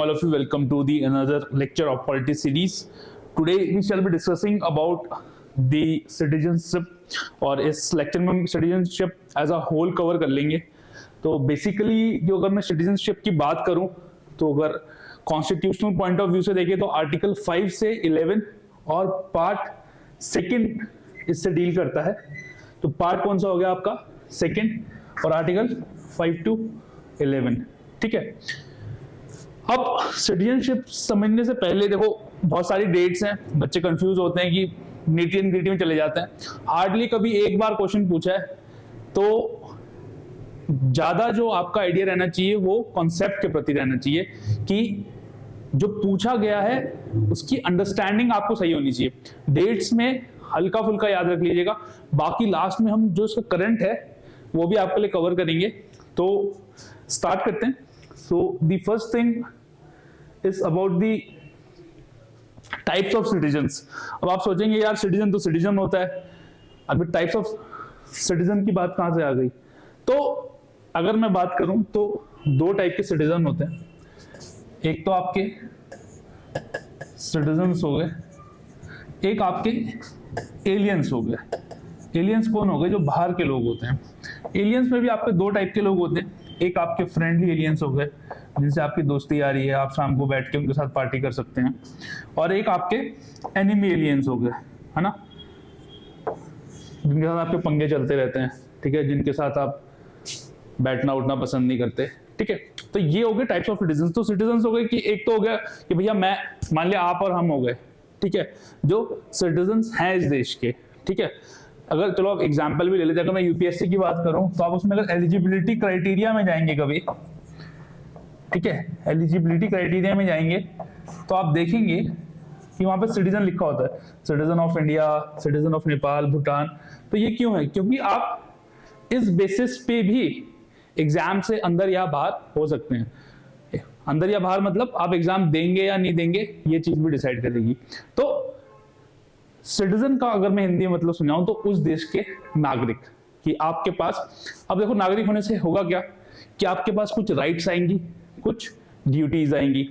all of you. Welcome to the another lecture of Polity series. Today we shall be discussing about the citizenship और इस lecture में हम citizenship as a whole cover कर लेंगे. तो basically जो अगर मैं citizenship की बात करूं तो अगर कॉन्स्टिट्यूशनल पॉइंट ऑफ व्यू से देखें तो आर्टिकल 5 से 11 और पार्ट सेकंड इससे डील करता है. तो पार्ट कौन सा हो गया आपका सेकंड और आर्टिकल 5 to 11. ठीक है. अब सिटीजनशिप समझने से पहले देखो बहुत सारी डेट्स हैं, बच्चे कंफ्यूज होते हैं कि नीटी एंड ग्रिटी में चले जाते हैं. हार्डली कभी एक बार क्वेश्चन पूछा है, तो ज्यादा जो आपका आइडिया रहना चाहिए वो कॉन्सेप्ट के प्रति रहना चाहिए कि जो पूछा गया है उसकी अंडरस्टैंडिंग आपको सही होनी चाहिए. डेट्स में हल्का फुल्का याद रख लीजिएगा, बाकी लास्ट में हम जो इसका करंट है वो भी आपके लिए कवर करेंगे. तो स्टार्ट करते हैं. So the first thing is about the types of citizens. अब आप सोचेंगे यार सिटीजन तो सिटीजन होता है, अभी टाइप्स ऑफ सिटीजन की बात कहां से आ गई. तो अगर मैं बात करूं तो दो टाइप के सिटीजन होते हैं. एक तो आपके सिटीजन्स हो गए, एक आपके एलियंस हो गए. एलियंस कौन हो गए? जो बाहर के लोग होते हैं. एलियंस में भी आपके दो टाइप के लोग होते हैं. एक आपके फ्रेंडली एलियंस हो गए जिनसे आपकी दोस्ती आ रही है, आप शाम को बैठ के उनके साथ पार्टी कर सकते हैं. और एक आपके एनिमी एलियंस हो गए, है ना, जिनके साथ आपके पंगे चलते रहते हैं. ठीक है, जिनके साथ आप बैठना उठना पसंद नहीं करते. ठीक है, तो ये हो गए टाइप्स ऑफ सिटीजन. तो सिटीजन हो गए कि एक तो हो गया कि भैया मैं, मान लिया आप और हम हो गए. ठीक है, जो सिटीजन हैं इस देश के. ठीक है, अगर चलो आप एग्जाम्पल भी ले लेते हैं. अगर मैं यूपीएससी की बात करूं तो आप उसमें अगर एलिजिबिलिटी क्राइटेरिया में जाएंगे कभी, ठीक है, एलिजिबिलिटी क्राइटेरिया में जाएंगे तो आप देखेंगे कि वहां पे सिटीजन लिखा होता है, citizen of India, citizen of Nepal, Bhutan. तो ये क्यों है? क्योंकि आप इस बेसिस पे भी एग्जाम से अंदर या बाहर हो सकते हैं. अंदर या बाहर मतलब आप एग्जाम देंगे या नहीं देंगे ये चीज भी डिसाइड करेगी. तो सिटीजन का अगर मैं हिंदी में मतलब समझाऊं तो उस देश के नागरिक, कि आपके पास, अब देखो नागरिक होने से होगा क्या कि आपके पास कुछ राइट्स आएंगी, कुछ ड्यूटीज आएंगी.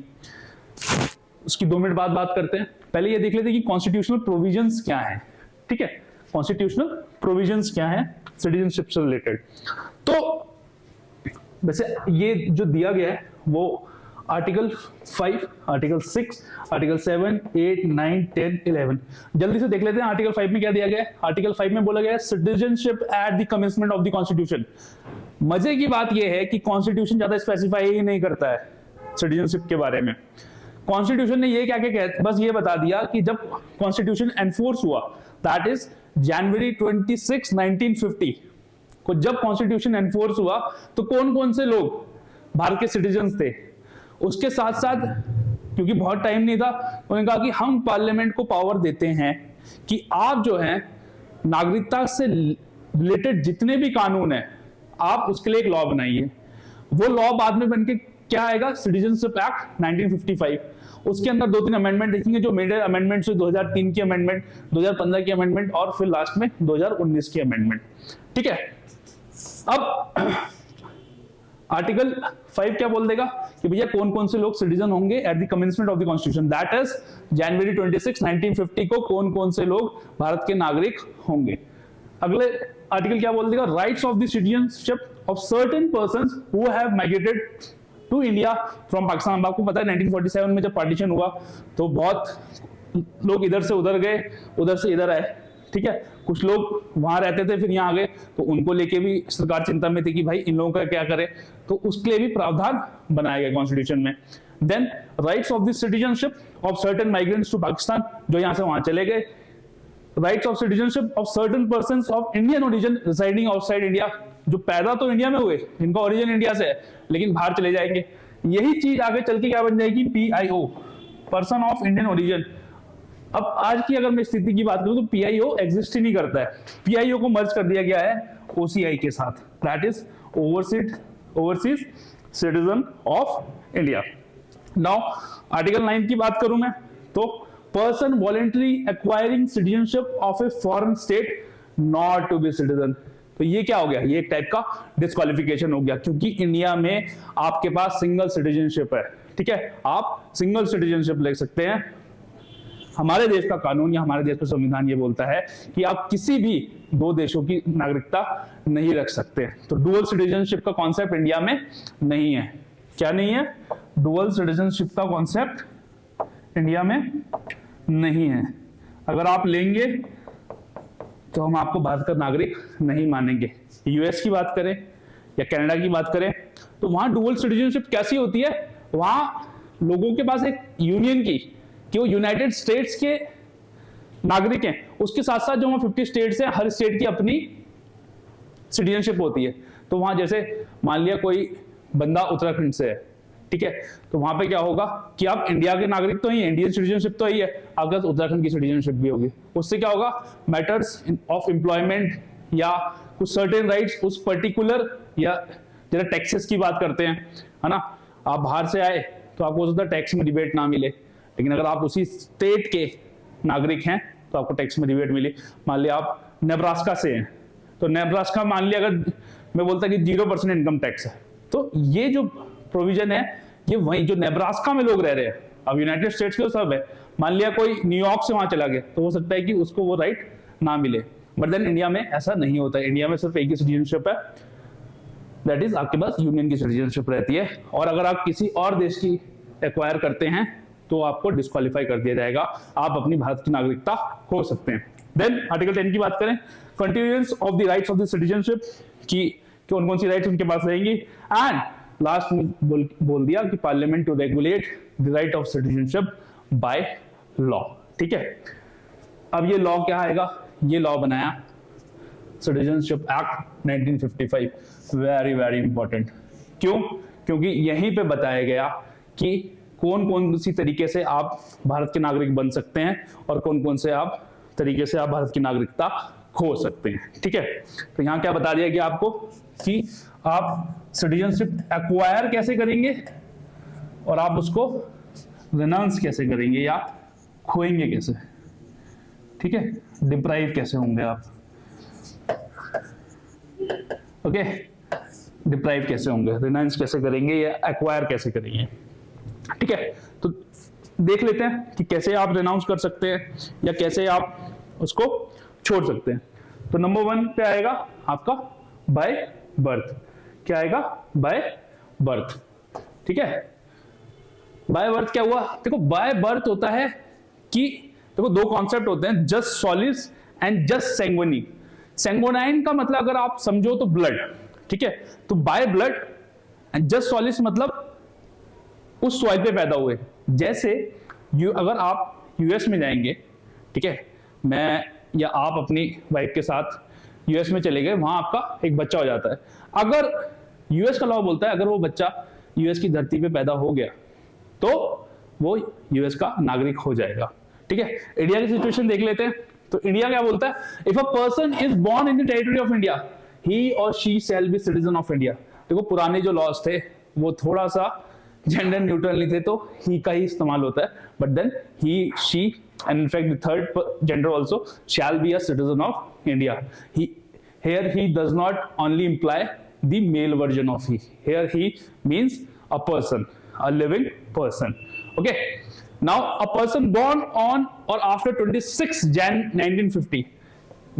उसकी 2 मिनट बाद बात करते हैं. पहले ये देख लेते हैं कि कॉन्स्टिट्यूशनल प्रोविजंस क्या हैं. ठीक है, कॉन्स्टिट्यूशनल प्रोविजंस क्या हैं सिटीजनशिप से रिलेटेड. तो वैसे ये जो दिया गया है वो आर्टिकल 5, आर्टिकल 6, आर्टिकल 7, 8, 9, 10, 11. जल्दी से देख लेते हैं आर्टिकल 5 में क्या दिया गया है. आर्टिकल 5 में बोला गया है citizenship at the commencement of the constitution. मजे की बात यह है कि कॉन्स्टिट्यूशन ज्यादा स्पेसिफाई ही नहीं करता है सिटीजनशिप के बारे में. कॉन्स्टिट्यूशन ने ये क्या क्या बस ये बता दिया कि जब कॉन्स्टिट्यूशन एनफोर्स हुआ, दैट इज जनवरी 26, 1950 को जब कॉन्स्टिट्यूशन एनफोर्स हुआ तो कौन कौन से लोग भारत के सिटीजन थे. उसके साथ साथ क्योंकि बहुत टाइम नहीं था, उन्होंने कहा कि हम पार्लियामेंट को पावर देते हैं कि आप जो है नागरिकता से रिलेटेड जितने भी कानून है आप उसके लिए एक लॉ बनाइए. वो लॉ बाद में बनके क्या आएगा, सिटीजनशिप एक्ट 1955. उसके अंदर 2-3 अमेंडमेंट देखेंगे, जो मेजर अमेंडमेंट्स हुए 2003 की अमेंडमेंट, 2015 की अमेंडमेंट और फिर लास्ट में 2019 की अमेंडमेंट. ठीक है, अब आर्टिकल 5 क्या बोल देगा कि भैया कौन कौन से लोग सिटीजन होंगे at the commencement of the constitution, that is जनवरी 26, 1950 को कौन कौन से लोग भारत के नागरिक होंगे. अगले आर्टिकल क्या बोल देगा, rights of the citizenship of certain persons who have migrated to India from Pakistan. आपको पता है 1947 में जब पार्टीशन हुआ तो बहुत लोग इधर से उधर गए, उधर से इधर आए. ठीक है, कुछ लोग वहां रहते थे फिर यहाँ आ गए, तो उनको लेके भी सरकार चिंता में थी कि भाई इन लोगों का क्या करे, तो उसके लिए भी प्रावधान बनाया गया कॉन्स्टिट्यूशन में. Then rights of the citizenship of certain migrants to Pakistan, जो यहाँ से वहां चले गए. Rights of citizenship of certain persons of Indian origin residing outside India, जो पैदा तो इंडिया में हुए, इनका ओरिजिन इंडिया से है लेकिन बाहर चले जाएंगे. यही चीज आगे चल के क्या बन जाएगी, PIO, person of Indian origin. अब आज की अगर मैं स्थिति की बात करूं तो पीआईओ एग्जिस्ट ही नहीं करता है. पीआईओ को मर्ज कर दिया गया है ओसीआई के साथ, that is overseas citizen of India. Now article 9 की बात करूं मैं तो person voluntary acquiring citizenship of a foreign state not to be citizen. तो ये क्या हो गया, ये एक टाइप का डिस्क्वालिफिकेशन हो गया, क्योंकि इंडिया में आपके पास सिंगल सिटीजनशिप है। ठीक है, आप सिंगल सिटीजनशिप ले सकते हैं। हमारे देश का कानून या हमारे देश का संविधान ये बोलता है कि आप किसी भी दो देशों की नागरिकता नहीं रख सकते। तो डुअल सिटीजनशिप का कॉन्सेप्ट इंडिया में नहीं है। क्या नहीं है? डुअल सिटीजनशिप का कॉन्सेप्ट इंडिया में नहीं है। अगर आप लेंगे तो हम आपको भारत का नागरिक नहीं मानेंगे। यूएस की बात करें या कनाडा की बात करें तो वहां डुअल सिटीजनशिप कैसी होती है, वहां लोगों के पास एक यूनियन की कि वो यूनाइटेड स्टेट्स के नागरिक हैं, उसके साथ साथ जो वहां 50 स्टेट्स हैं, हर स्टेट की अपनी सिटीजनशिप होती है। तो वहां जैसे मान लिया कोई बंदा उत्तराखंड से है, ठीक है, तो वहां पे क्या होगा कि आप इंडिया के नागरिक तो ही है, इंडियन सिटीजनशिप तो ही है, अगर उत्तराखंड की सिटीजनशिप भी होगी, उससे क्या होगा, मैटर्स ऑफ एम्प्लॉयमेंट या कुछ सर्टेन राइट्स उस पर्टिकुलर, या जरा टैक्सेस की बात करते हैं, है ना, आप बाहर से आए तो आपको हो सकता है टैक्स में रिबेट ना मिले, लेकिन अगर आप उसी स्टेट के नागरिक हैं तो आपको टैक्स में रिबेट मिले। मान लिया आप नेब्रास्का से हैं, तो नेब्रास्का मान लिया अगर मैं बोलता कि 0% इनकम टैक्स है, तो ये जो प्रोविजन है ये वही जो नेब्रास्का में लोग रह रहे हैं, अब यूनाइटेड स्टेट्स के सब है, मान लिया कोई न्यूयॉर्क से वहां चला गया तो हो सकता है कि उसको वो राइट ना मिले, बट देन इंडिया में ऐसा नहीं होता है। इंडिया में सिर्फ एक ही सिटीजनशिप है, दैट इज आपके पास यूनियन की सिटीजनशिप रहती है, और अगर आप किसी और देश की एक्वायर करते हैं तो आपको डिस्क्वालीफाई कर दिया जाएगा, आप अपनी भारत की नागरिकता खो सकते हैं। देन आर्टिकल 10 की बात करें, continuance of the rights of the citizenship, की कौन कौन सी राइट्स उनके पास रहेंगी, एंड लास्ट में बोल दिया कि parliament to regulate the right of citizenship by law. ठीक है, अब ये लॉ क्या आएगा, ये लॉ बनाया citizenship act 1955, very very important. क्यों? क्योंकि यहीं पे बताया गया कि कौन कौन सी तरीके से आप भारत के नागरिक बन सकते हैं और कौन कौन से आप तरीके से आप भारत की नागरिकता खो सकते हैं। ठीक है, तो यहां क्या बता दिया गया आपको कि आप सिटीजनशिप एक्वायर कैसे करेंगे और आप उसको रिनाउंस कैसे करेंगे या खोएंगे कैसे। ठीक है, डिप्राइव कैसे होंगे आप, ओके, डिप्राइव कैसे होंगे, रिनाउंस कैसे करेंगे या एक्वायर कैसे करेंगे। ठीक है, तो देख लेते हैं कि कैसे आप रिनाउंस कर सकते हैं या कैसे आप उसको छोड़ सकते हैं। तो नंबर 1 पे आएगा आपका बाय बर्थ। क्या आएगा? By birth. ठीक है, बाय बर्थ क्या हुआ, देखो बाय बर्थ होता है कि देखो दो कॉन्सेप्ट होते हैं, जस्ट सॉलिस एंड जस्ट सैंग्विनी। सैंग्विनाइन का मतलब अगर आप समझो तो ब्लड, ठीक है, तो by blood, and just Solis मतलब उस सॉइल पे पैदा हुए। जैसे अगर आप यूएस में जाएंगे, ठीक है, मैं या आप अपनी वाइफ के साथ यूएस में चले गए, वहां आपका एक बच्चा हो जाता है, अगर यूएस का लॉ बोलता है अगर वो बच्चा यूएस की धरती पे पैदा हो गया तो वो यूएस का नागरिक हो जाएगा। ठीक है, इंडिया की सिचुएशन देख लेते हैं। तो इंडिया क्या बोलता है, if a person is born in the territory of India ही और she shall be citizen of India. देखो पुराने जो लॉज थे वो थोड़ा सा जेंडर न्यूट्रल नहीं थे, तो ही का ही इस्तेमाल होता है, but then he, she and in fact the third gender also shall be a citizen of India. Here he does not only imply the male version of he. Here he means a person, a living person. Okay. Now a person born on or after 26 Jan 1950.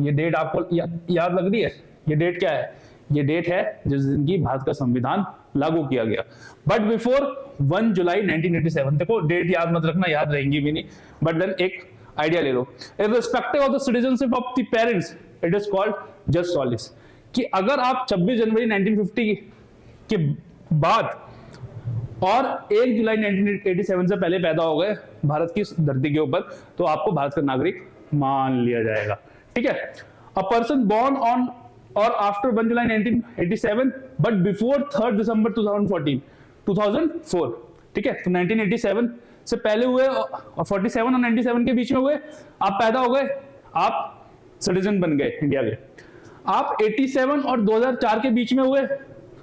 ये date आपको याद लग रही है? ये date क्या है? ये डेट है जिस दिन की भारत का संविधान लागू किया गया। बट बिफोर 1 जुलाई 1987, देखो डेट याद मत रखना, याद रहेंगी भी नहीं, बट देन एक आइडिया ले लो। Irrespective of the citizenship of the parents, it is called just solace। कि अगर आप 26 जनवरी 1950 के बाद और 1 जुलाई 1987 से पहले पैदा हो गए भारत की धरती के ऊपर, तो आपको भारत का नागरिक मान लिया जाएगा। ठीक है, अ पर्सन बोर्न ऑन और after 1 July 1987 but before 3 December 2004। ठीक है, तो 1987 से पहले हुए और 47 और 97 के बीच में हुए, आप पैदा हो गए, आप सिटीजन बन गए इंडिया के। आप 87 और 2004 के बीच में हुए,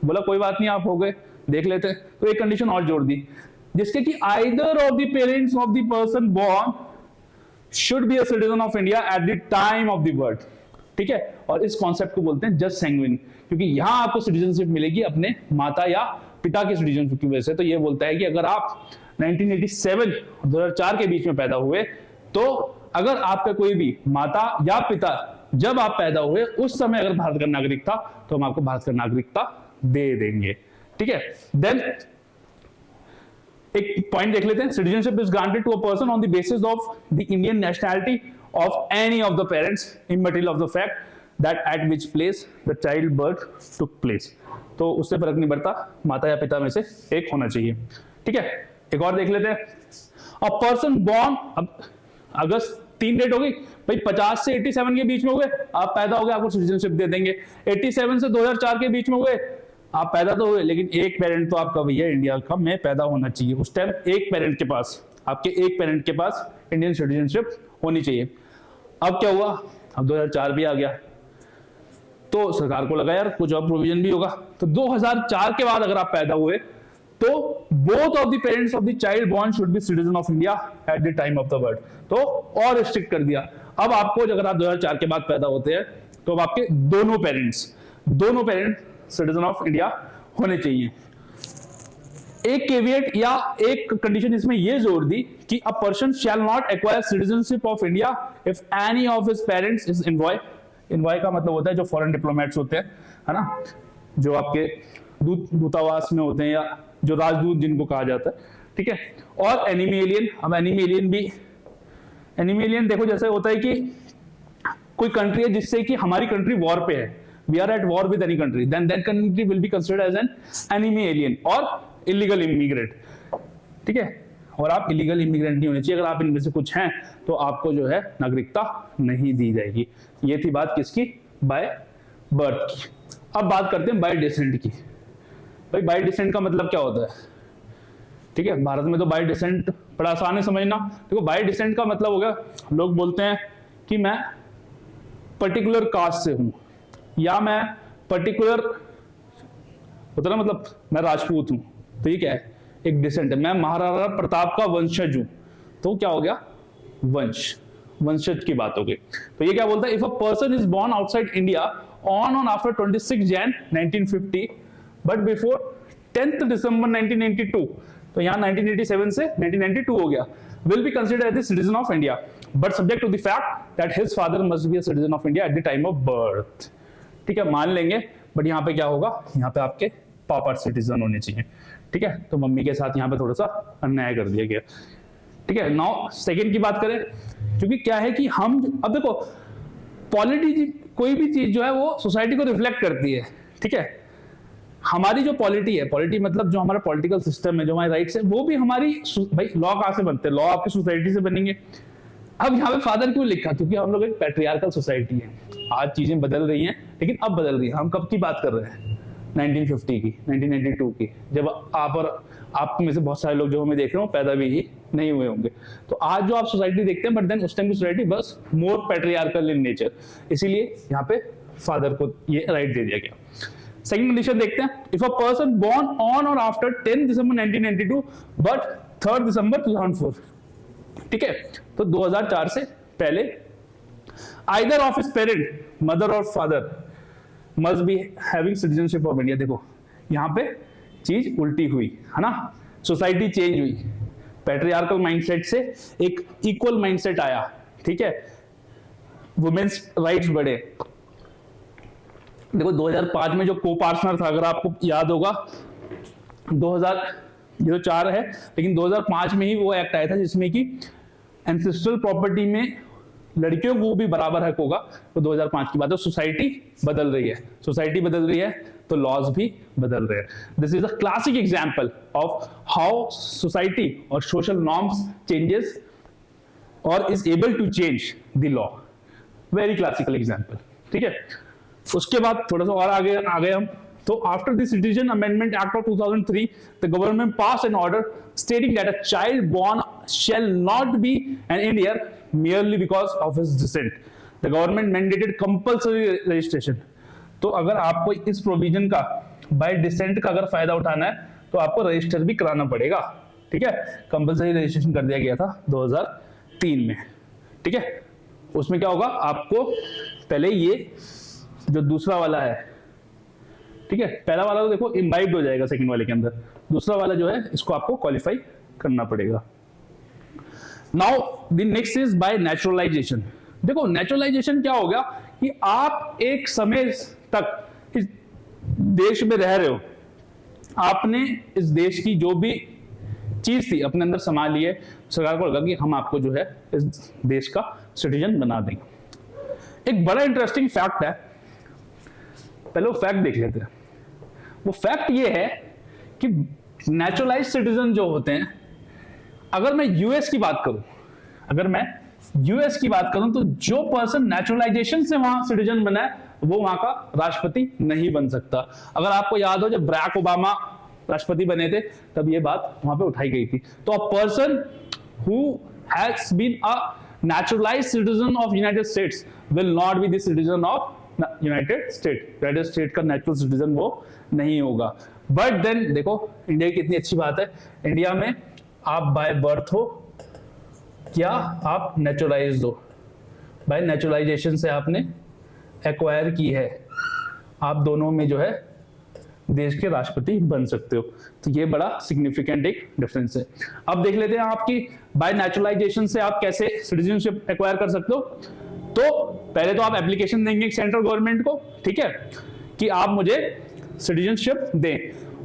बोला कोई बात नहीं आप हो गए, देख लेते हैं, तो एक कंडीशन और जोड़ दी जिसके कि either of the parents of the person born should be a citizen of India at the time of the birth. ठीक है। और इस कॉन्सेप्ट को बोलते हैं जस्ट सैंग्विन, क्योंकि यहाँ आपको सिटीजनशिप मिलेगी अपने माता या पिता की सिटीजनशिप की वजह से। तो ये बोलता है कि अगर आप 1987 2004 के बीच में पैदा हुए, तो अगर आपका कोई भी माता या पिता जब आप पैदा हुए उस समय अगर भारत का नागरिक था, तो हम आपको भारत का नागरिकता दे देंगे, ठीक है। देन एक पॉइंट देख लेते हैं, citizenship is granted to a person on the basis of the Indian nationality of any of the parents immaterial of the fact that at which place the child birth took place. तो उससे फर्क नहीं पड़ता, माता या पिता में से एक होना चाहिए, ठीक है। एक और देख लेते हैं, अ पर्सन बॉर्न, अब अगस्त 3 डेट हो गई भाई, 50 से 87 के बीच में हुए आप पैदा हो गए, आपको सिटीजनशिप दे देंगे। 87 से 2004 के बीच में हुए आप पैदा तो हुए, लेकिन एक पेरेंट तो आपका भैया इंडिया का में पैदा होना चाहिए। उस टाइम एक पेरेंट के पास, आपके एक पेरेंट के पास इंडियन सिटीजनशिप होनी चाहिए। अब क्या हुआ, अब 2004 भी आ गया, तो सरकार को लगा यार कुछ और प्रोविजन भी होगा। तो 2004 के बाद अगर आप पैदा हुए तो both of the parents of the child born should be citizen of India at the time of the birth. तो और रिस्ट्रिक्ट कर दिया, अब आपको अगर आप 2004 के बाद पैदा होते हैं तो अब आपके दोनों पेरेंट्स सिटीजन ऑफ इंडिया होने चाहिए। एक केवियट या एक कंडीशन इसमें यह जोड़ दी कि a person shall not acquire citizenship of India if any of his parents is envoy. Envoy का मतलब होता है जो फॉरेन डिप्लोमेट्स होते हैं, है ना, जो आपके दूतावास में होते हैं या जो राजदूत जिनको कहा जाता है, ठीक है। और एनिमी एलियन, अब एनिमी एलियन देखो जैसे होता है कि कोई कंट्री है जिससे कि हमारी कंट्री वॉर पे है, we are at war with any country, then that country will be considered as an enemy alien और इलीगल इमिग्रेंट, ठीक है। और आप इलीगल इमिग्रेंट नहीं होने चाहिए, अगर आप इनमें से कुछ हैं तो आपको जो है नागरिकता नहीं दी जाएगी। ये थी बात किसकी, बाय बर्थ की। अब बात करते हैं बाय डिसेंट की। भाई बाय डिसेंट का मतलब क्या होता है, ठीक है। भारत में तो बाय डिसेंट बड़ा आसान है समझना। देखो बाय डिसेंट का मतलब हो गया, लोग बोलते हैं कि मैं पर्टिकुलर कास्ट से हूं, या मैं पर्टिकुलर होता ना, मतलब मैं राजपूत हूं, तो ये क्या है, एक डिसेंट है। मैं महाराणा प्रताप का वंशज हूं, तो क्या हो गया, वंशज की बात हो गई। तो ये क्या बोलता है, if a person is born outside India on after 26 Jan 1950 but before 10th December 1992, तो यहाँ 1987 से 1992 हो गया, will be considered as a citizen of India, but subject to the fact that his father must be a citizen of India at the time of birth। ठीक है, मान लेंगे, but यहाँ पे क्या होगा, यहाँ पे आपके पापा सिटीजन होने चाहिए, ठीक है। तो मम्मी के साथ यहाँ पे थोड़ा सा अन्याय कर दिया गया, ठीक है। नाउ सेकंड की बात करें, क्योंकि क्या है कि हम अब देखो पॉलिटी, कोई भी चीज जो है वो सोसाइटी को रिफ्लेक्ट करती है, ठीक है। हमारी जो पॉलिटी है, पॉलिटी मतलब जो हमारा पॉलिटिकल सिस्टम है, जो हमारे राइट्स है, वो भी हमारी, भाई लॉ कहाँ से बनते हैं, लॉ आपकी सोसाइटी से बनेंगे। अब यहाँ पे फादर क्यों लिखा, क्योंकि हम लोग एक पैट्रियार्कल सोसाइटी है। आज चीजें बदल रही हैं, लेकिन अब बदल रही है। हम कब की बात कर रहे हैं, 1950 की, 1992 की, जब आप और आप में से बहुत सारे लोग जो हमें देख रहे हो पैदा भी ही नहीं हुए होंगे। तो आज जो आप सोसाइटी देखते हैं, बट देन उस टाइम की सोसाइटी बस मोर पैट्रियार्कल इन नेचर, इसीलिए यहाँ पे फादर को ये राइट दे दिया गया। सेकंड कंडीशन देखते हैं, if a person born on और आफ्टर 10 दिसंबर 1992 बट 3 दिसंबर 2004, ठीक है। तो 2004 से पहले either of his parent, mother और father, must be having citizenship of India. देखो यहाँ पे चीज उल्टी हुई है ना, सोसाइटी चेंज हुई, पैट्रियार्कल माइंडसेट से एक इक्वल माइंडसेट आया, ठीक है। वुमेन्स राइट्स बढ़े। देखो 2005 में जो को पार्टनर था, अगर आपको याद होगा, 2004 है, लेकिन 2005 में ही वो एक्ट आया था जिसमें कि एंसेस्ट्रल प्रॉपर्टी में लड़कियों को भी बराबर हक होगा। तो 2005 की बात है। सोसाइटी बदल रही है, सोसाइटी बदल रही है तो लॉज भी बदल रहे हैं। This is a classic example of how society और सोशल नॉर्म्स चेंजेस और is able to change the law. Very classical example, ठीक है। उसके बाद थोड़ा सा और आगे आ गए हम, तो after the citizen amendment act of 2003 the government pass an order stating that a child born shall not be an Indian merely because of his descent. The government mandated compulsory registration. तो अगर आपको इस provision का bye decent का अगर फायदा उठाना है तो आपको रजिस्टर भी कराना पड़ेगा, ठीक है। कंपल्सरी रजिस्ट्रेशन कर दिया गया था 2003 में, ठीक है। उसमें क्या होगा, आपको पहले ये जो दूसरा वाला है, ठीक है, पहला वाला तो देखो इम्बाइब्ड हो जाएगा सेकंड वाले के अंदर, दूसरा वाला जो है इसको आपको क्वालिफाई करना पड़ेगा। Now the next is by naturalisation. देखो नेचुरलाइजेशन क्या हो गया कि आप एक समय तक इस देश में रह रहे हो, आपने इस देश की जो भी चीज थी अपने अंदर संभाल ली है, सरकार को लगा कि हम आपको जो है इस देश का सिटीजन बना देंगे। एक बड़ा इंटरेस्टिंग फैक्ट है, पहले वो फैक्ट देख लेते हैं। वो फैक्ट ये है कि नेचुरलाइज सिटीजन जो होते हैं, अगर मैं यूएस की बात करूं, तो जो पर्सन नेचुरलाइजेशन से वहां सिटीजन बना है वो वहां का राष्ट्रपति नहीं बन सकता। अगर आपको याद हो जब बराक ओबामा राष्ट्रपति बने थे तब ये बात वहां पे उठाई गई थी। तो a person who has been a naturalized citizen of United States will not be the citizen of United States। United state का नेचुरल सिटीजन वो नहीं होगा। बट देन देखो इंडिया की कितनी अच्छी बात है, इंडिया में आप बाय बर्थ हो या आप नेचुरलाइज हो, बाय नेचुरलाइजेशन से आपने एक्वायर की है, आप दोनों में जो है देश के राष्ट्रपति बन सकते हो। तो ये बड़ा सिग्निफिकेंट एक डिफरेंस है। अब देख लेते हैं आपकी बाय नेचुरलाइजेशन से आप कैसे सिटीजनशिप एक्वायर कर सकते हो। तो पहले तो आप एप्लीकेशन देंगे सेंट्रल गवर्नमेंट को, ठीक है, कि आप मुझे सिटीजनशिप दें।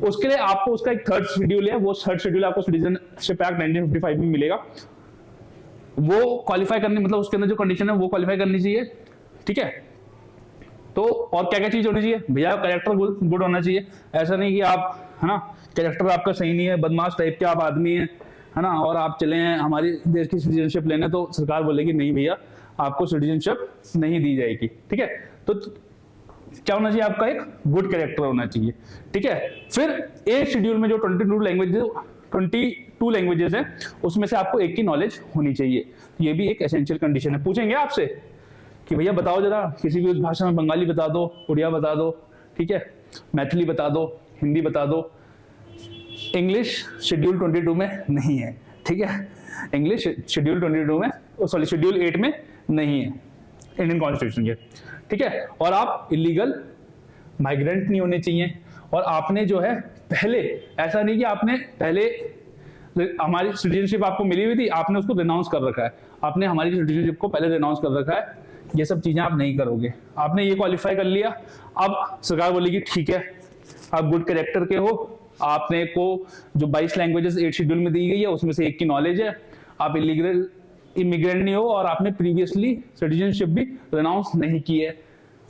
उसके लिए आपको उसका एक थर्ड शेड्यूल है, वो थर्ड शेड्यूल आपको सिटीजनशिप एक्ट 1955 में मिलेगा। वो क्वालिफाई करने, मतलब उसके अंदर जो कंडीशन है वो क्वालिफाई करनी चाहिए, ठीक है। तो और क्या क्या चीज होनी चाहिए भैया, कैरेक्टर गुड होना चाहिए। ऐसा नहीं कि आप, है ना, कैरेक्टर आपका सही नहीं है, बदमाश टाइप के आप आदमी है ना, और आप चले हैं हमारी देश की सिटीजनशिप लेने, तो सरकार बोलेगी नहीं भैया आपको सिटीजनशिप नहीं दी जाएगी, ठीक है। तो क्या होना चाहिए, आपका एक गुड कैरेक्टर होना चाहिए, ठीक है। फिर एक शेड्यूल में जो 22 लैंग्वेजेस है उसमें से आपको एक की नॉलेज होनी चाहिए। ये भी एक एसेंशियल कंडीशन है। पूछेंगे आपसे कि भैया बताओ जरा किसी भी उस भाषा में, बंगाली बता दो, उड़िया बता दो, ठीक है, मैथिली बता दो, हिंदी बता दो। इंग्लिश शेड्यूल 22 में नहीं है, ठीक है, इंग्लिश शेड्यूल 22 में, सॉरी शेड्यूल 8 में नहीं है इंडियन कॉन्स्टिट्यूशन के, ठीक है। और आप इलीगल माइग्रेंट नहीं होने चाहिए। और आपने जो है पहले, ऐसा नहीं कि आपने पहले हमारी सिटीजनशिप आपको मिली हुई थी, आपने उसको रिनाउंस कर रखा है, आपने हमारी सिटीजनशिप को पहले रिनाउंस कर रखा है, ये सब चीजें आप नहीं करोगे। आपने ये क्वालिफाई कर लिया, अब सरकार बोलेगी ठीक है आप गुड कैरेक्टर के हो, आपने को जो 22 लैंग्वेजेस 8 शेड्यूल में दी गई है उसमें से एक की नॉलेज है, आप इलीगल इमिग्रेंट नहीं हो और आपने प्रीवियसली सिटीजनशिप भी रिनाउंस नहीं की है।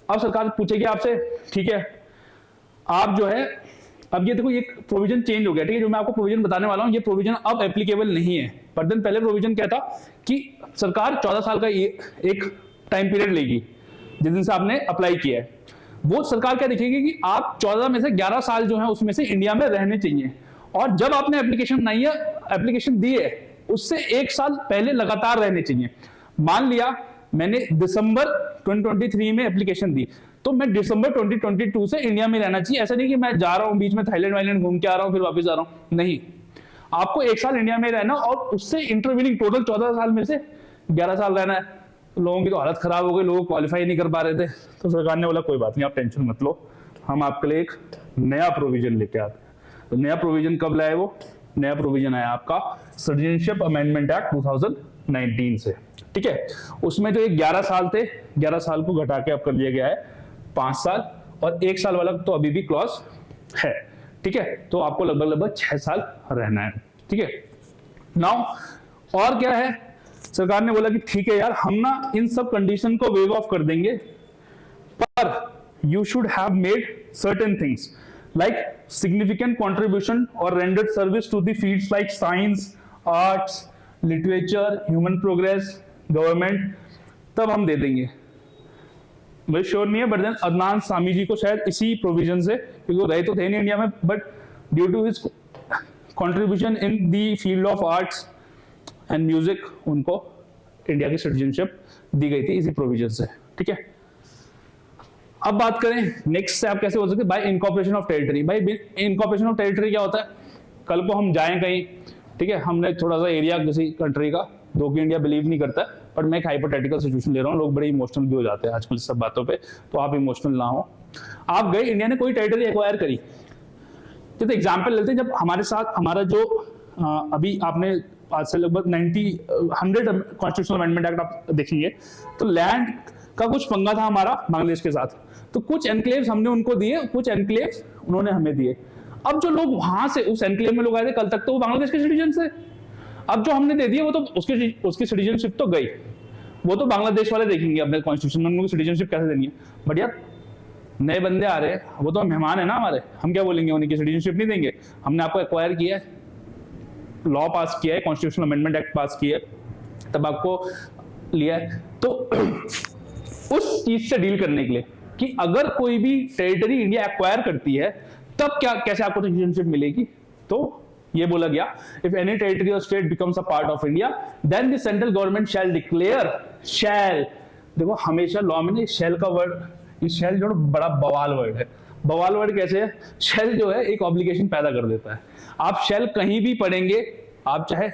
अब सरकार पूछेगी आपसे, ठीक है, आप जो है, अब ये देखो ये प्रोविजन चेंज हो गया, ठीक है, जो मैं आपको प्रोविजन बताने वाला हूं ये प्रोविजन अब एप्लीकेबल नहीं है। पर दिन पहले प्रोविजन क्या था कि सरकार 14 साल का एक टाइम पीरियड लेगी जिस दिन से आपने अप्लाई किया है। वो सरकार क्या देखेगी कि आप 14 में से 11 साल जो है उसमें से इंडिया में रहने चाहिए, और जब आपने एप्लीकेशन दी है उससे 1 साल पहले लगातार रहने चाहिए। मान लिया मैंने दिसंबर 2023 में एप्लीकेशन दी, तो मैं दिसंबर 2022 से इंडिया में रहना चाहिए। ऐसा नहीं कि मैं जा रहा हूं बीच में थाईलैंड वाईलैंड घूम के आ रहा हूं फिर वापस आ रहा हूं, नहीं, आपको 1 साल इंडिया में रहना और उससे इंटरवीनिंग टोटल 14 साल में से 11 साल रहना है। लोगों की तो हालत खराब हो गई, लोग क्वालिफाई नहीं कर पा रहे थे, तो सरकार ने बोला कोई बात नहीं आप टेंशन मत लो, हम आपके लिए एक नया प्रोविजन लेके आते हैं। तो नया प्रोविजन कब लाए, वो नया प्रोविजन आया आपका सिटीजनशिप अमेंडमेंट एक्ट 2019 से, ठीक है। उसमें जो ये 11 साल थे, 11 साल को घटा के अब कर दिया गया है 5 साल, और 1 साल वाला तो अभी भी क्लॉज है, ठीक है। तो आपको लगभग 6 साल रहना है, ठीक है। नाउ और क्या है, सरकार ने बोला कि ठीक है यार हम ना इन सब कंडीशन को वेव ऑफ कर देंगे, पर you should have made certain things like significant contribution और rendered service to the fields like science, arts, literature, human progress, government, तब हम दे देंगे। मुझे श्योर नहीं है, बट देन अदनान सामी जी को शायद इसी प्रोविजन से, क्योंकि वो रहे तो थे नहीं इंडिया में, but due to his contribution in the field of arts and music, उनको इंडिया की सिटीजनशिप दी गई थी इसी प्रोविजन से, ठीक है। अब बात करें नेक्स्ट से आप कैसे हो सकते, बाय इनकॉर्पोरेशन ऑफ टेरिटरी। भाई इनकॉर्पोरेशन ऑफ टेरिटरी क्या होता है, कल को हम जाएं कहीं, ठीक है, हमने थोड़ा सा एरिया किसी कंट्री का, दो कि इंडिया बिलीव नहीं करता, बट मैं एक हाइपोथेटिकल सिचुएशन ले रहा हूँ, लोग बड़े इमोशनल भी हो जाते हैं आजकल सब बातों पे, तो आप इमोशनल ना हो। आप गए, इंडिया ने कोई टेरिटरी एक्वायर करी, तो एग्जाम्पल लेते हैं, जब हमारे साथ हमारा जो अभी आपने आज से लगभग 100 कॉन्स्टिट्यूशनल अमेंडमेंट एक्ट आप देखेंगे, तो लैंड का कुछ पंगा था हमारा बांग्लादेश के साथ, तो कुछ एनक्लेव्स हमने उनको दिए, कुछ एनक्लेव्स उन्होंने हमें दिए। अब जो लोग वहां से उस एनक्लेव में लोग आए थे, कल तक तो वो बांग्लादेश के सिटीजन थे। अब जो हमने दे दिए वो तो उसकी सिटीजनशिप तो गई, वो तो बांग्लादेश वाले देखेंगे अपने कॉन्स्टिट्यूशन में उनको सिटीजनशिप कैसे देनी है। बट यार नए बंदे आ रहे हैं, वो तो मेहमान है ना हमारे, हम क्या बोलेंगे उनकी सिटीजनशिप नहीं देंगे? हमने आपको एक्वायर किया है, लॉ पास किया है, कॉन्स्टिट्यूशनल अमेंडमेंट एक्ट पास किया है, तब आपको लिया है। तो उस चीज से डील करने के लिए कि अगर कोई भी टेरिटरी इंडिया एक्वायर करती है तब क्या कैसे आपको सिटीजनशिप मिलेगी, तो ये बोला गया, इफ एनी टेरिटरी और state becomes a part of India then the central government shall declare, shall, देखो हमेशा लॉ में ना शैल का वर्ड, ये शैल जो बड़ा बवाल वर्ड है। बवाल वर्ड कैसे है? शैल जो है एक ऑब्लिगेशन पैदा कर देता है। आप शैल कहीं भी पढ़ेंगे, आप चाहे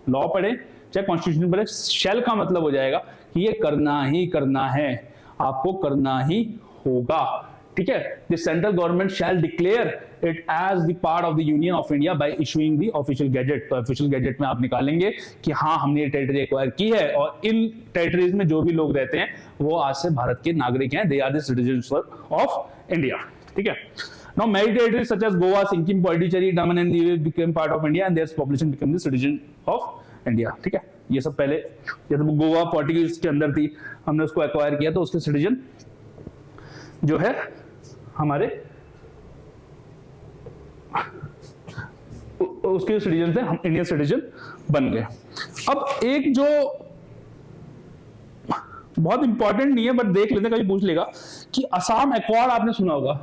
लॉ पढ़े चाहे कॉन्स्टिट्यूशन पढ़े, शैल का मतलब हो जाएगा कि ये करना ही करना है, आपको करना ही होगा, ठीक है। The central government shall declare it as the part of the union of India by issuing the official gazette. तो ऑफिशियल गैजेट में आप निकालेंगे कि हाँ हमने ये टेरिटरी एक्वायर की है, और इन टेरिटरीज में जो भी लोग रहते हैं वो आज से भारत के नागरिक हैं, they are the citizens of India, ठीक है। Now many territories such as Goa, Sikkim, Pondicherry, Daman and Diu became part of India and their population became the citizen of India, ठीक है। ये सब पहले जब गोवा पोर्टुगीज के अंदर थी, हमने उसको एक्वायर किया तो उसके सिटीजन जो है हमारे उसके सिटीजन थे, हम इंडियन सिटीजन बन गए। अब एक जो बहुत इंपॉर्टेंट नहीं है बट देख लेते, कभी पूछ लेगा कि असम एक्वायर आपने सुना होगा।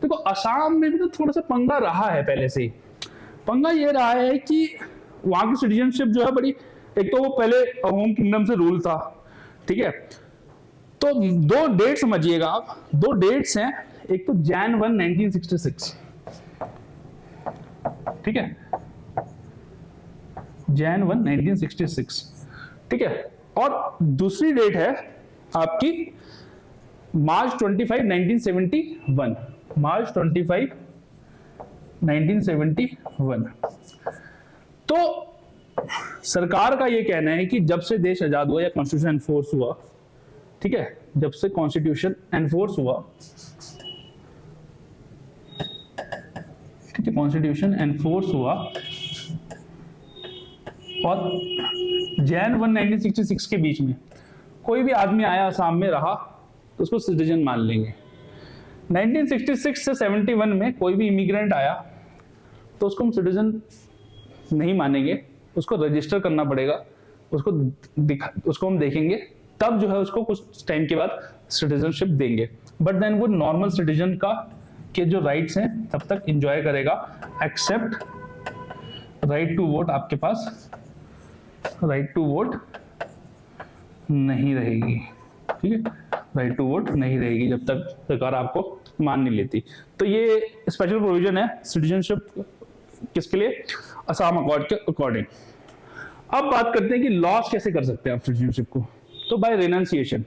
देखो असम में भी तो थोड़ा सा पंगा रहा है पहले से ही। पंगा ये रहा है कि वहां की सिटीजनशिप जो है बड़ी, एक तो वो पहले होम किंगडम से रूल था, ठीक है। तो दो डेट समझिएगा आप, दो डेट्स हैं, एक तो जैन 1 1966, ठीक है, जैन 1 1966, ठीक है, और दूसरी डेट है आपकी मार्च 25 1971, मार्च 25 1971। तो सरकार का ये कहना है कि जब से देश आजाद हुआ या कॉन्स्टिट्यूशन एनफोर्स हुआ, ठीक है, जब से कॉन्स्टिट्यूशन एनफोर्स हुआ, ठीक है, कॉन्स्टिट्यूशन एनफोर्स हुआ और जैन 1 1966 के बीच में कोई भी आदमी आया असम में रहा तो उसको सिटीजन मान लेंगे। 1966 से 71 में कोई भी इमिग्रेंट आया तो उसको हम सिटीजन नहीं मानेंगे, उसको रजिस्टर करना पड़ेगा, उसको हम देखेंगे, तब जो है उसको कुछ टाइम के बाद सिटीजनशिप देंगे। बट देन वो नॉर्मल सिटीजन का के जो राइट्स हैं तब तक एंजॉय करेगा, एक्सेप्ट राइट टू वोट आपके पास राइट टू वोट नहीं रहेगी, ठीक है, राइट टू वोट नहीं रहेगी जब तक सरकार आपको मान नहीं लेती। तो ये स्पेशल प्रोविजन है सिटीजनशिप किसके लिए? असम अकॉर्ड के अकॉर्डिंग। अब बात करते हैं कि लॉस कैसे कर सकते हैं आप सिटीजनशिप को। तो बाय रिनंसिएशन।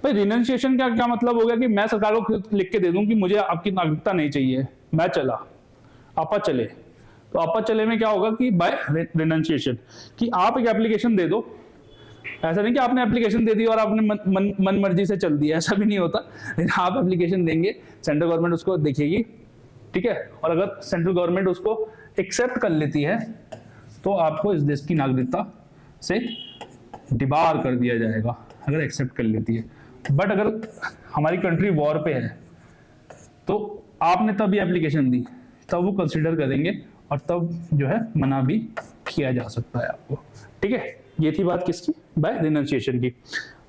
भाई रिनंसिएशन का क्या मतलब हो गया कि मैं सरकार को लिख के दे दूं कि मुझे आपकी नागरिकता नहीं चाहिए, मैं चला, आपा चले। तो आपा चले में क्या होगा कि बाय रिनंसिएशन, कि आप एक एप्लीकेशन दे दो, ऐसा नहीं कि आपने एप्लीकेशन दे दी और आपने मन मर्जी से चल दिया, ऐसा भी नहीं होता। लेकिन आप एप्लीकेशन देंगे, सेंट्रल गवर्नमेंट उसको देखेगी, ठीक है, और अगर सेंट्रल गवर्नमेंट उसको एक्सेप्ट कर लेती है तो आपको इस देश की नागरिकता से डिबार कर दिया जाएगा, अगर एक्सेप्ट कर लेती है। बट अगर हमारी कंट्री वॉर पे है तो आपने तब ये एप्लीकेशन दी, तब वो कंसिडर करेंगे और तब जो है मना भी किया जा सकता है आपको, ठीक है। ये थी बात किसकी? बाय रिनंसिएशन की।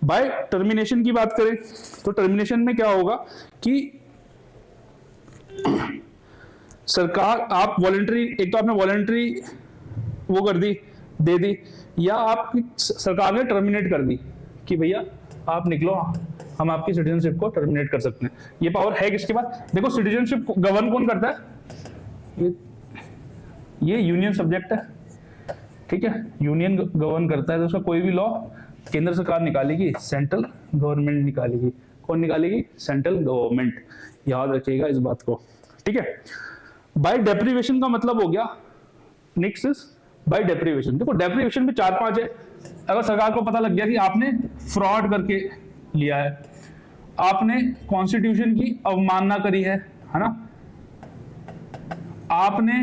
बाय टर्मिनेशन की बात करें तो टर्मिनेशन में क्या होगा कि सरकार आप वॉलंटरी, एक तो आपने वॉलंटरी वो कर दी, दे दी, या आप सरकार ने टर्मिनेट कर दी कि भैया आप निकलो, हम आपकी सिटीजनशिप को टर्मिनेट कर सकते हैं। ये पावर है किसके पास? देखो सिटीजनशिप गवर्न कौन करता है? ये यूनियन सब्जेक्ट है, ठीक है, यूनियन गवर्न करता है, तो उसका कोई भी लॉ केंद्र सरकार निकालेगी, सेंट्रल गवर्नमेंट निकालेगी। कौन निकालेगी? Central government. याद रखिएगा इस बात को, ठीक है। बाय डेप्रीवेशन का मतलब हो गया, नेक्स्ट इज बाय डेप्रीवेशन। देखो डेप्रीवेशन में 4-5 है। अगर सरकार को पता लग गया कि आपने फ्रॉड करके लिया है, आपने कॉन्स्टिट्यूशन की अवमानना करी है ना, आपने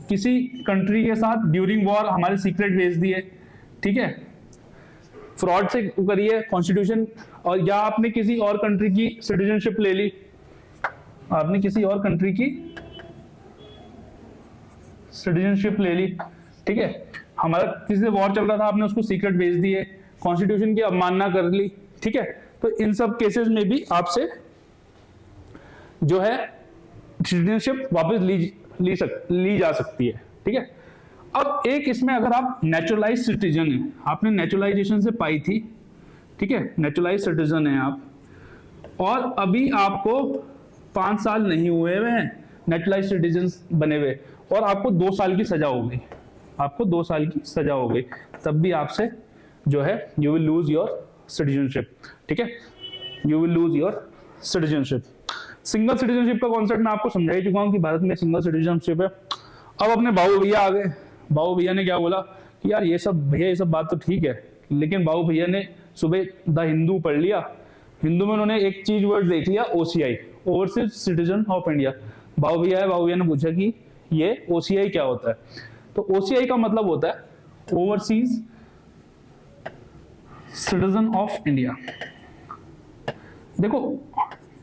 किसी कंट्री के साथ ड्यूरिंग वॉर हमारे सीक्रेट भेज दिए, ठीक है, फ्रॉड से करी है कॉन्स्टिट्यूशन, और या आपने किसी और कंट्री की सिटीजनशिप ले ली, आपने किसी और कंट्री की सिटीजनशिप ले ली, ठीक है, हमारा किसी से वॉर चल रहा था, आपने उसको सीक्रेट भेज दिए, कॉन्स्टिट्यूशन की अवमानना कर ली, ठीक है। तो इन सब केसेस में भी आपसे जो है सिटीजनशिप वापस ली जा सकती है, ठीक है। अब एक इसमें अगर आप नेचुरलाइज सिटीजन है, आपने नेचुरलाइजेशन से पाई थी, ठीक है, नेचुरलाइज सिटीजन है आप, और अभी आपको 5 साल नहीं हुए हैं नेचुरलाइज सिटीजन बने हुए, और आपको 2 साल की सजा हो गई, आपको 2 साल की सजा हो गई, तब भी आपसे जो है you will lose your citizenship, ठीक है, you will lose your citizenship. Single citizenship का कॉन्सेप्ट मैं आपको समझा ही चुका हूं कि भारत में सिंगल सिटीजनशिप है। अब अपने बाबू भैया आ गए। बाबू भैया ने क्या बोला कि यार ये सब भैया, ये सब बात तो ठीक है, लेकिन बाबू भैया ने सुबह द हिंदू पढ़ लिया, हिंदू में उन्होंने एक चीज वर्ड देख लिया, OCI, overseas citizen of India. बाबू भैया है, बाबू भैया ने पूछा कि ये OCI क्या होता है? तो OCI का मतलब होता है ओवरसीज सिटीजन ऑफ इंडिया। देखो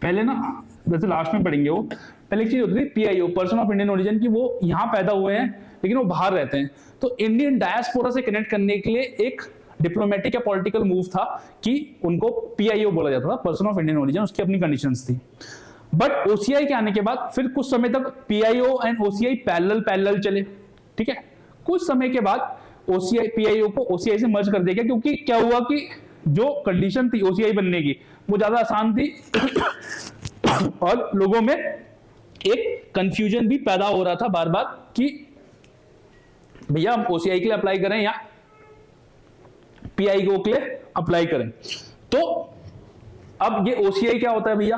पहले ना, वैसे लास्ट में पढ़ेंगे वो, पहले एक चीज होती थी PIO, person of Indian origin, की वो यहाँ पैदा हुए हैं लेकिन वो बाहर रहते हैं, तो इंडियन डायस्पोरा से कनेक्ट करने के लिए एक डिप्लोमेटिक या पॉलिटिकल मूव था कि उनको PIO बोला जाता था, पर्सन ऑफ इंडियन ओरिजिन, उसकी अपनी कंडीशंस थी। बट OCI के आने के बाद फिर कुछ समय तक PIO एंड OCI पैरेलल चले, ठीक है। कुछ समय के बाद PIO को OCI से मर्ज कर दिया गया, क्योंकि क्या हुआ कि जो कंडीशन थी OCI बनने की वो ज्यादा आसान थी और लोगों में एक कंफ्यूजन भी पैदा हो रहा था बार बार कि भैया हम OCI के लिए अप्लाई करें या PIO के लिए अप्लाई करें। तो अब ये OCI क्या होता है भैया?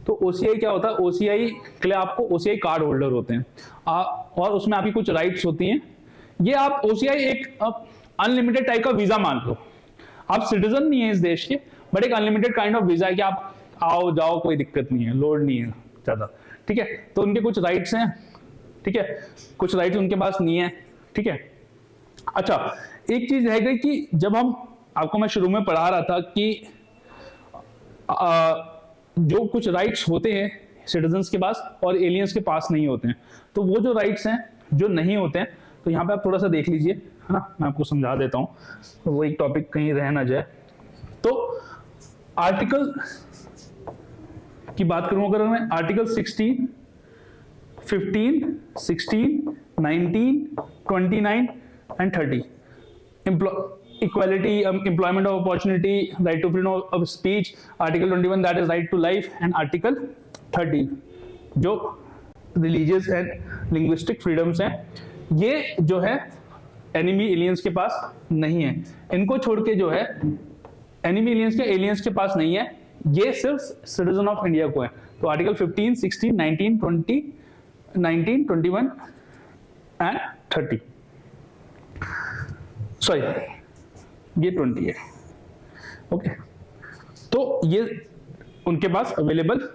तो OCI क्या होता है? OCI के लिए आपको OCI कार्ड होल्डर होते हैं और उसमें आपकी कुछ राइट्स होती हैं। ये आप OCI एक अनलिमिटेड टाइप का वीजा मान लो, आप सिटीजन नहीं है इस देश के, बट एक अनलिमिटेड काइंड ऑफ वीजा है कि आप आओ जाओ, कोई दिक्कत नहीं है, लोड नहीं है ज्यादा, ठीक है। तो उनके कुछ राइट्स हैं, ठीक है, कुछ राइट्स उनके पास नहीं है, ठीक है। अच्छा, एक चीज है गई कि जब हम, आपको मैं शुरू में पढ़ा रहा था कि जो कुछ राइट्स होते हैं सिटीजन्स के पास और एलियंस के पास नहीं होते हैं, तो वो जो राइट्स हैं जो नहीं होते हैं, तो यहाँ पे आप थोड़ा सा देख लीजिए, है ना, मैं आपको समझा देता हूँ, तो वो एक टॉपिक कहीं रह ना जाए। तो आर्टिकल की बात करूं अगर मैं, article 16, 15, 16, 19, 29 and 30, equality, employment of opportunity, right to freedom of speech, article 21 that is right to life, and article 30 जो रिलीजियस एंड लिंग्विस्टिक फ्रीडम्स हैं, ये जो है एनिमी एलियंस के पास नहीं है। इनको छोड़ के जो है एनिमी एलियंस के एलियंस के पास नहीं है, ये सिर्फ सिटीजन ऑफ इंडिया को है। तो आर्टिकल 15, 16, 19, 20, 19, 21 एंड 30, सॉरी ये 20 है, ओके। तो ये उनके पास अवेलेबल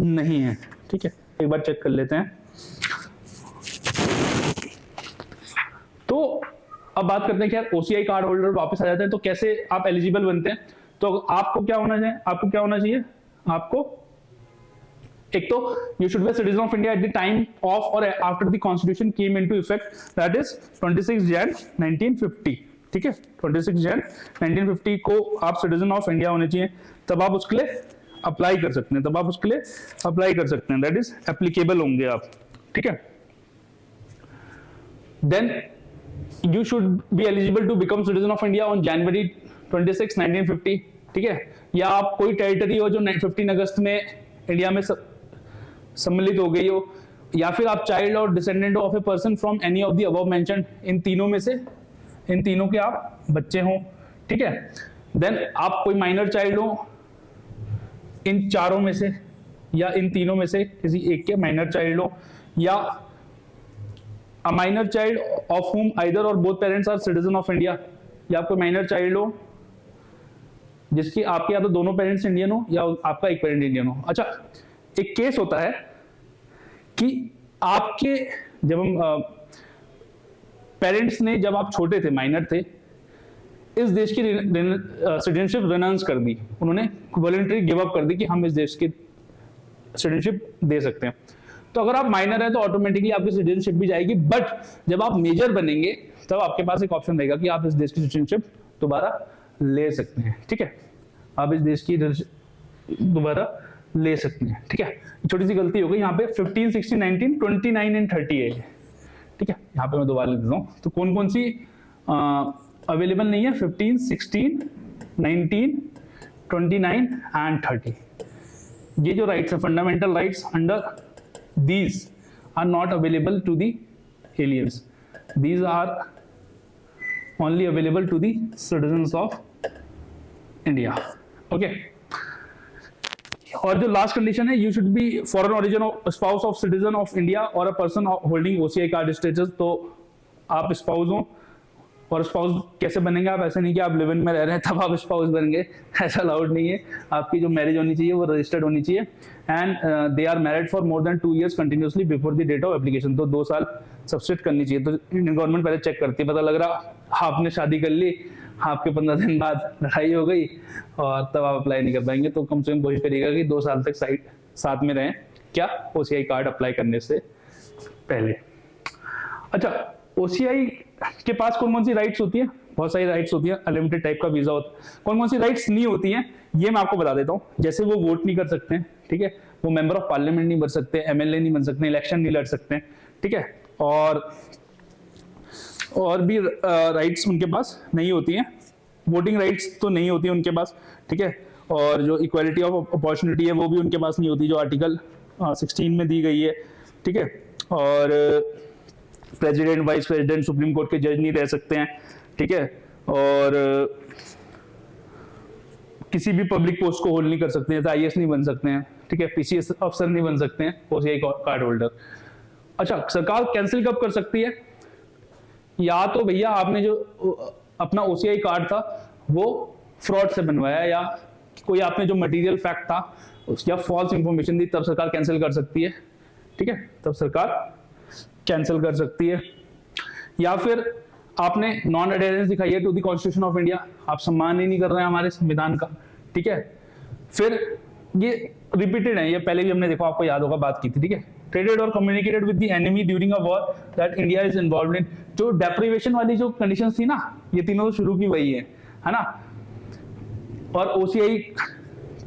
नहीं है, ठीक है। एक बार चेक कर लेते हैं। तो अब बात करते हैं कि यार OCI कार्ड होल्डर वापस आ जाते हैं तो कैसे आप एलिजिबल बनते हैं। तो आपको क्या होना चाहिए, आपको क्या होना चाहिए, आपको एक तो you should be citizen of India at the time of और after the constitution came into effect, that is 26 Jan 1950, ठीक है। 26 जैन 1950 को आप सिटीजन ऑफ इंडिया होने चाहिए, तब आप उसके लिए अप्लाई कर सकते हैं, तब आप उसके लिए अप्लाई कर सकते हैं, दैट इज एप्लीकेबल होंगे आप, ठीक है। Then you should be eligible to become citizen of India on January 26, 1950, ठीक है। या आप कोई टेरिटरी हो जो 15 अगस्त में इंडिया में सम्मिलित हो गई हो, या फिर आप चाइल्ड और descendant of a person from any of the above mentioned, इन तीनों में से, इन तीनों के आप बच्चे हों, ठीक है। देन आप कोई माइनर चाइल्ड हो इन चारों में से या इन तीनों में से किसी एक के माइनर चाइल्ड हो, या a minor child of whom either और both parents are citizen of India, या आपको माइनर चाइल्ड हो जिसकी आपके या तो दोनों पेरेंट्स इंडियन हो या आपका एक पेरेंट इंडियन हो। अच्छा, एक केस होता है कि आपके जब हम पेरेंट्स ने जब आप छोटे थे, माइनर थे, इस देश की सिटीजनशिप रिनाउंस कर दी, उन्होंने वॉलंटरी गिव अप कर दी कि हम इस देश की सिटीजनशिप दे सकते हैं। तो अगर आप माइनर है तो ऑटोमेटिकली आपकी सिटीजनशिप भी जाएगी, बट जब आप मेजर बनेंगे तब आपके पास एक ऑप्शन रहेगा कि आप इस देश की सिटीजनशिप दोबारा ले सकते हैं। ठीक है, आप इस देश की दोबारा ले सकते हैं। ठीक है, छोटी सी गलती हो गई यहाँ पे 15, 16, 19, 29 एंड 30 है। ठीक है, यहाँ पे मैं दोबारा लिख देता हूँ। तो कौन कौन सी अवेलेबल नहीं है? 15, 16, 19, 29 एंड 30। ये जो राइट्स है, fundamental rights under these are not available to the aliens. These are only available to the citizens of India. Okay. और जो लास्ट कंडीशन है, you should be foreign origin of spouse of citizen of India or a person holding OCI card status। तो आप spouse हो, और spouse कैसे बनेंगे आप? ऐसे नहीं कि आप लिव इन में रह रहे हैं तब आप स्पाउस बनेंगे, ऐसा अलाउड नहीं है। आपकी जो मैरिज होनी चाहिए वो रजिस्टर्ड होनी चाहिए, and they are married for more than 2 years continuously before the date of application. तो 2 साल सब्सिट करनी चाहिए। तो इंडियन गवर्नमेंट पहले चेक करती है, पता लग रहा आपने शादी कर ली, आपके 15 दिन बाद लड़ाई हो गई और तब आप अप्लाई नहीं कर पाएंगे। तो कम से कम कोशिश करिएगा कि 2 साल तक साथ में रहें, क्या OCI कार्ड अप्लाई करने से पहले। अच्छा, OCI के पास कौन कौन सी राइट्स होती है? बहुत सारी राइट्स होती है। अनलिमिटेड टाइप का वीजा होता है। कौन कौन सी राइट्स नहीं होती हैं ये मैं आपको बता देता हूँ। जैसे वो वोट नहीं कर सकते हैं, ठीक है, वो मेंबर ऑफ पार्लियामेंट नहीं बन सकते, MLA नहीं बन सकते, इलेक्शन नहीं लड़ सकते, ठीक है, और भी राइट्स उनके पास नहीं होती हैं। वोटिंग राइट्स तो नहीं होती है उनके पास, ठीक है, और जो इक्वालिटी ऑफ अपॉर्चुनिटी है वो भी उनके पास नहीं होती, जो आर्टिकल 16 में दी गई है, ठीक है, और president, vice president, supreme court के जज नहीं रह सकते हैं, ठीक है, और किसी भी पब्लिक पोस्ट को होल्ड नहीं कर सकते हैं, IAS नहीं बन सकते हैं, ठीक है, PCS अफसर नहीं बन सकते हैं, OCI कार्ड होल्डर। अच्छा, सरकार कैंसिल कब कर सकती है? या तो भैया आपने जो अपना OCI कार्ड था वो फ्रॉड से बनवाया, या कोई आपने जो मटेरियल फैक्ट था या फॉल्स इंफॉर्मेशन दी, तब सरकार कैंसिल कर सकती है, ठीक है, तब सरकार कैंसिल कर सकती है। या फिर आपने नॉन एडहेरेंस दिखाई है to the constitution of India, आप सम्मान ही नहीं कर रहे हैं हमारे संविधान का, ठीक है। फिर ये रिपीटेड है, ये पहले भी हमने देखो, आपको याद होगा, बात की थी, ठीक है। ट्रेडेड और communicated with the enemy during a war that India is involved इन। जो डेप्रिवेशन वाली जो कंडीशंस थी ना, ये तीनों तो शुरू की वही है ना। और OCI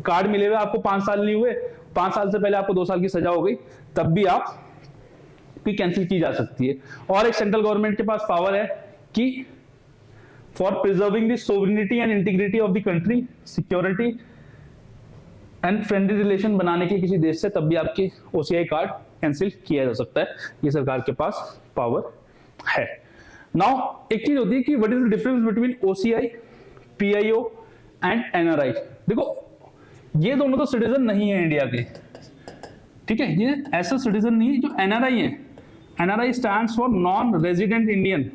कार्ड मिले हुए आपको 5 साल नहीं हुए, 5 साल से पहले आपको 2 साल की सजा हो गई, तब भी आप कैंसिल की जा सकती है। और एक सेंट्रल गवर्नमेंट के पास पावर है कि for preserving the sovereignty and integrity of the country, security and friendly relation बनाने के किसी देश से, तब भी आपके OCI कार्ड कैंसिल किया जा सकता है। ये सरकार के पास पावर है। नाउ एक चीज होती है कि what is the difference between OCI, PIO and NRI। देखो, ये दोनों तो सिटीजन नहीं है इंडिया के, ठीक है, ये ऐसा सिटीजन नहीं है जो NRI है। NRI stands for non resident Indian.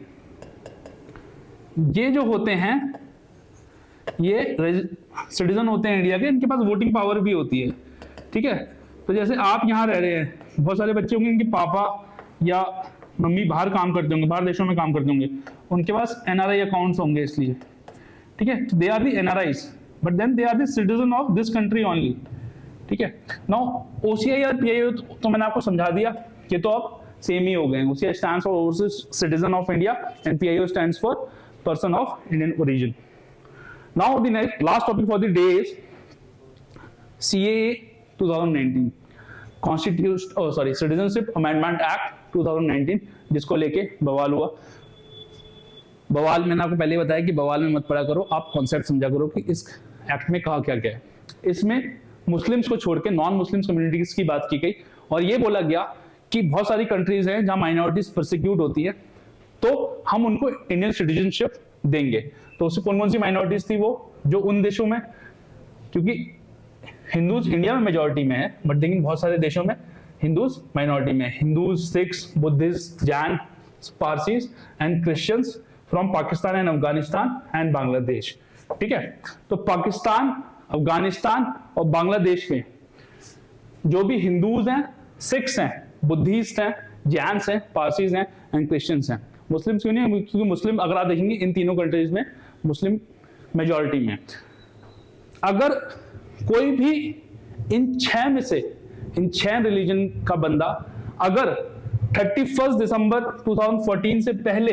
ये जो होते हैं ये सिटीजन होते हैं इंडिया के, इनके पास वोटिंग पावर भी होती है, ठीक है। तो जैसे आप यहाँ रह रहे हैं, बहुत सारे बच्चे होंगे इनके पापा या मम्मी बाहर काम करते होंगे, बाहर देशों में काम करते होंगे, उनके पास NRI अकाउंट्स होंगे, इसलिए, ठीक है, they are the NRIs, but then they are the citizen of this country only, ठीक है। नाउ OCI और PIO तो मैंने आपको समझा दिया, ये तो अब सेम ही हो गए। OCI stands for overseas citizen of India and PIO stands for person of Indian origin. Now the last topic for the day is CAA 2019, Citizenship Amendment Act 2019, जिसको लेके बवाल हुआ। बवाल मैंने आपको पहले बताया कि बवाल में मत पड़ा करो, आप कॉन्सेप्ट समझा करो कि इस एक्ट में कहा क्या क्या है। इसमें मुस्लिम्स को छोड़ के नॉन मुस्लिम्स कम्युनिटीज की बात की गई, और ये बोला गया कि बहुत सारी कंट्रीज हैं जहां माइनॉरिटीज प्रोसिक्यूट होती है, तो हम उनको इंडियन सिटीजनशिप देंगे। तो उससे कौन कौन सी माइनॉरिटीज थी वो, जो उन देशों में, क्योंकि हिंदूज इंडिया में मेजोरिटी में है, बट लेकिन बहुत सारे देशों में हिंदूज माइनॉरिटी में, Hindus, Sikhs, Buddhist, Jain, Parsis and Christians from Pakistan and Afghanistan and Bangladesh. ठीक है, तो पाकिस्तान, अफगानिस्तान और बांग्लादेश में जो भी हिंदूज हैं, सिख्स हैं, बुद्धिस्ट हैं, जैन्स हैं, पारसीज हैं एंड क्रिश्चियंस हैं। मुस्लिम क्यों नहीं है? क्योंकि मुस्लिम अगर आप देखेंगे इन तीनों कंट्रीज में मुस्लिम मेजॉरिटी में। अगर कोई भी इन 6 में से, इन 6 रिलीजन का बंदा अगर 31 दिसंबर 2014 से पहले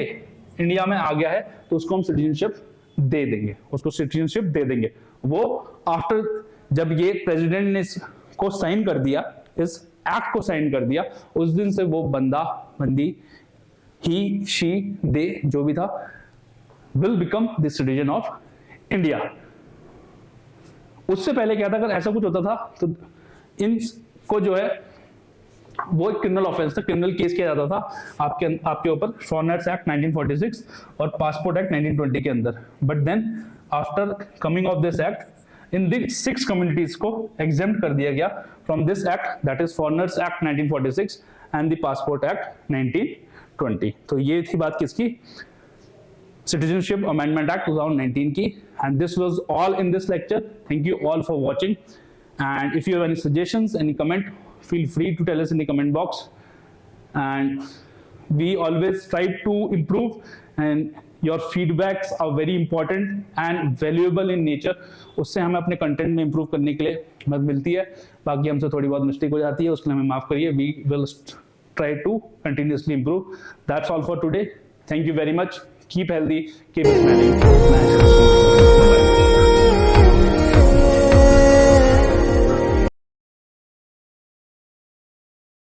इंडिया में आ गया है तो उसको हम सिटीजनशिप दे देंगे, उसको सिटीजनशिप दे देंगे। वो आफ्टर जब ये प्रेसिडेंट ने को साइन कर दिया, इस एक्ट को साइन कर दिया, उस दिन से वो बंदा, बंदी, ही, शी, दे, जो भी था, will become the citizen of India. उससे पहले क्या था, अगर ऐसा कुछ होता था तो इनको जो है वो एक क्रिमिनल ऑफेंस था, क्रिमिनल केस किया जाता था आपके ऊपर, फॉरेनर्स एक्ट 1946 और पासपोर्ट एक्ट 1920 के अंदर। But then after coming of this act, in the 6 communities को एग्जेम्प्ट कर दिया गया from this act, that is foreigners act 1946 and the passport act 1920। तो ये थी बात किसकी, सिटीजनशिप अमेंडमेंट एक्ट 2019 की। And this was all in this lecture. Thank you all for watching, and if you have any suggestions, any comment, feel free to tell us in the comment box, and we always try to improve, and your feedbacks are very important and valuable in nature. उससे हमें अपने content में improve करने के लिए मदद मिलती है। बाकी हमसे थोड़ी बहुत मिस्टेक हो जाती है, उसके लिए हमें माफ करिए। We will try to continuously improve. That's all for today. Thank you very much. Keep healthy, keep smiling.